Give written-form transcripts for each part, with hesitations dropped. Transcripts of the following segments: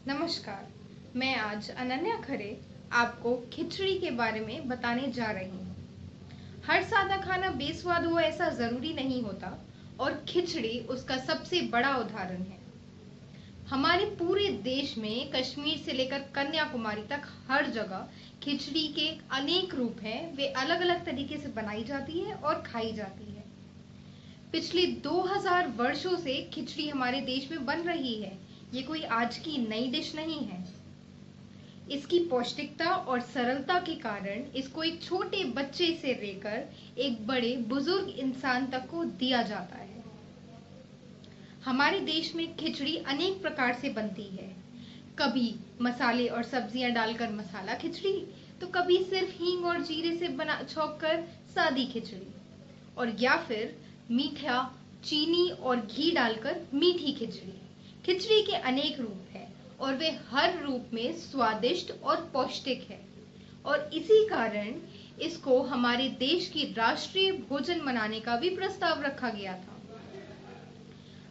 नमस्कार। मैं आज अनन्या खरे आपको खिचड़ी के बारे में बताने जा रही हूँ। हर सादा खाना बेस्वाद हो ऐसा जरूरी नहीं होता और खिचड़ी उसका सबसे बड़ा उदाहरण है। हमारे पूरे देश में कश्मीर से लेकर कन्याकुमारी तक हर जगह खिचड़ी के अनेक रूप हैं। वे अलग अलग तरीके से बनाई जाती है और खाई जाती है। पिछले 2000 वर्षों से खिचड़ी हमारे देश में बन रही है। ये कोई आज की नई डिश नहीं है। इसकी पौष्टिकता और सरलता के कारण इसको एक छोटे बच्चे से लेकर एक बड़े बुजुर्ग इंसान तक को दिया जाता है। हमारे देश में खिचड़ी अनेक प्रकार से बनती है। कभी मसाले और सब्जियां डालकर मसाला खिचड़ी, तो कभी सिर्फ हींग और जीरे से बना छौंक कर सादी खिचड़ी, और या फिर मीठा, चीनी और घी डालकर मीठी खिचड़ी। खिचड़ी के अनेक रूप हैं और वे हर रूप में स्वादिष्ट और पौष्टिक है, और इसी कारण इसको हमारे देश की राष्ट्रीय भोजन बनाने का भी प्रस्ताव रखा गया था।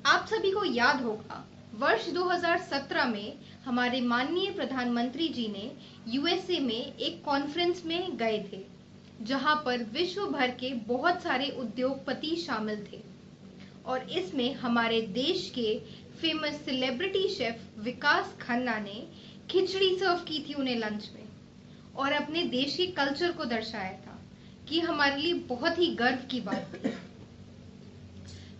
आप सभी को याद होगा, वर्ष 2017 में हमारे माननीय प्रधानमंत्री जी ने यूएसए में एक कॉन्फ्रेंस में गए थे, जहां पर विश्व भर के बहुत सारे उद्योगपति शामिल थे, और इसमें हमारे देश के फेमस सेलिब्रिटी शेफ विकास खन्ना ने खिचड़ी सर्व की थी उन्हें लंच में, और अपने देश के कल्चर को दर्शाया था कि हमारे लिए बहुत ही गर्व की बात थी।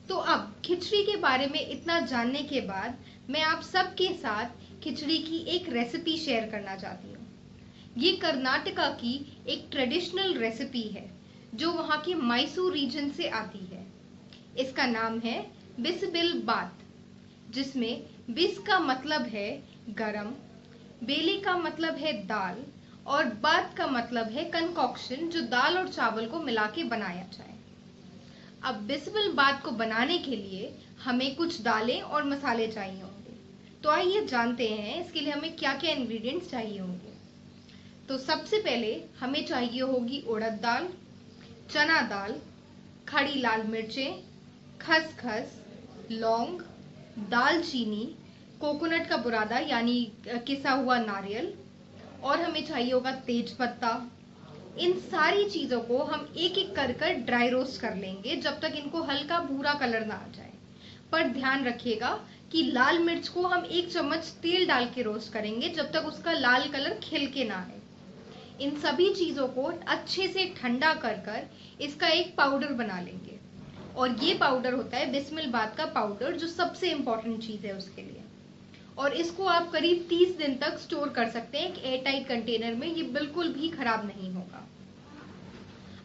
तो अब खिचड़ी के बारे में इतना जानने के बाद मैं आप सबके साथ खिचड़ी की एक रेसिपी शेयर करना चाहती हूँ। ये कर्नाटका की एक ट्रेडिशनल रेसिपी है जो वहाँ के मैसूर रीजन से आती है। इसका नाम है बिस्बिल बात, जिसमें बिस का मतलब है गरम, बेले का मतलब है दाल, और बात का मतलब है कंकॉक्शन जो दाल और चावल को मिला के बनाया जाए। अब बिस्बिल बात को बनाने के लिए हमें कुछ दालें और मसाले चाहिए होंगे। तो आइए जानते हैं इसके लिए हमें क्या क्या इंग्रेडिएंट्स चाहिए होंगे। तो सबसे पहले हमें चाहिए होगी उड़द दाल, चना दाल, खड़ी लाल मिर्चें, खसखस, लौंग, दालचीनी, कोकोनट का बुरादा यानी किसा हुआ नारियल, और हमें चाहिए होगा तेज पत्ता। इन सारी चीजों को हम एक एक कर ड्राई रोस्ट कर लेंगे जब तक इनको हल्का भूरा कलर ना आ जाए। पर ध्यान रखिएगा कि लाल मिर्च को हम 1 चम्मच तेल डाल के रोस्ट करेंगे जब तक उसका लाल कलर खिल के ना आए। इन सभी चीजों को अच्छे से ठंडा कर इसका एक पाउडर बना लेंगे, और ये पाउडर होता है बिस्मिल बात का पाउडर, जो सबसे इंपॉर्टेंट चीज है उसके लिए। और इसको आप करीब 30 दिन तक स्टोर कर सकते हैं एक एयरटाइट कंटेनर में, ये बिल्कुल भी खराब नहीं होगा।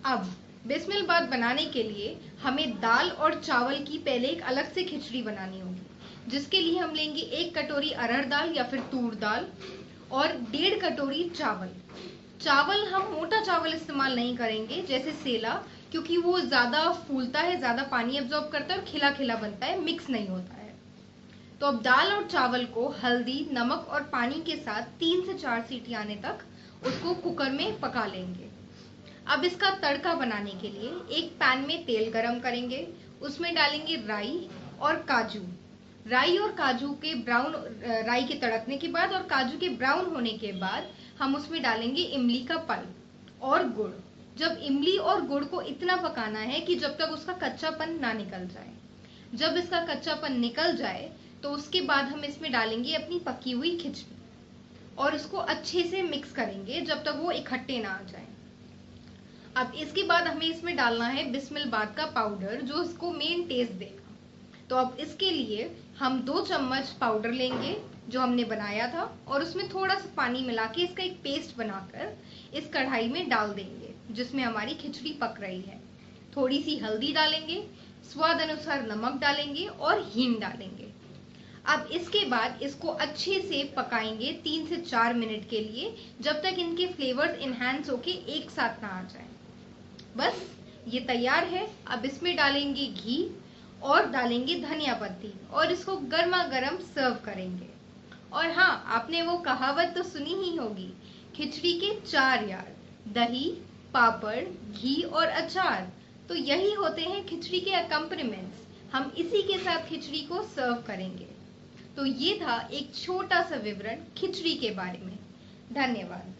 अब बिस्मिल बात बनाने के लिए हमें दाल और चावल की पहले एक अलग से खिचड़ी बनानी होगी, जिसके लिए हम लेंगे 1 कटोरी अरहर दाल या फिर तूर दाल और 1.5 कटोरी चावल। चावल हम मोटा चावल इस्तेमाल नहीं करेंगे जैसे सेला, क्योंकि वो ज्यादा फूलता है, ज्यादा पानी एब्जॉर्ब करता है और खिला खिला बनता है, मिक्स नहीं होता है। तो अब दाल और चावल को हल्दी, नमक और पानी के साथ 3 से 4 सीटी आने तक उसको कुकर में पका लेंगे। अब इसका तड़का बनाने के लिए एक पैन में तेल गरम करेंगे, उसमें डालेंगे राई और काजू। राई और काजू के ब्राउन, राई के तड़कने के बाद और काजू के ब्राउन होने के बाद हम उसमें डालेंगे इमली का पल्प और गुड़। जब इमली और गुड़ को इतना पकाना है कि जब तक उसका कच्चापन ना निकल जाए। जब इसका कच्चापन निकल जाए तो उसके बाद हम इसमें डालेंगे अपनी पकी हुई खिचड़ी, और इसको अच्छे से मिक्स करेंगे जब तक वो इकट्ठे ना आ जाए। अब इसके बाद हमें इसमें डालना है बिस्मिल बात का पाउडर, जो इसको मेन टेस्ट देगा। तो अब इसके लिए हम 2 चम्मच पाउडर लेंगे जो हमने बनाया था, और उसमें थोड़ा सा पानी मिला के इसका एक पेस्ट बनाकर इस कढ़ाई में डाल देंगे जिसमें हमारी खिचड़ी पक रही है। थोड़ी सी हल्दी डालेंगे, स्वाद अनुसार नमक डालेंगे और हींग डालेंगे। अब इसके बाद इसको अच्छे से पकाएंगे 3 से 4 मिनट के लिए, जब तक इनके फ्लेवर्स इनहैंस होके एक साथ ना आ जाए। बस ये तैयार है। अब इसमें डालेंगे घी और डालेंगे धनिया पत्ती, और इसको गर्मा गर्म सर्व करेंगे। और हाँ, आपने वो कहावत तो सुनी ही होगी, खिचड़ी के 4 यार, दही, पापड़, घी और अचार। तो यही होते हैं खिचड़ी के अकम्पनीमेंट्स। हम इसी के साथ खिचड़ी को सर्व करेंगे। तो ये था एक छोटा सा विवरण खिचड़ी के बारे में। धन्यवाद।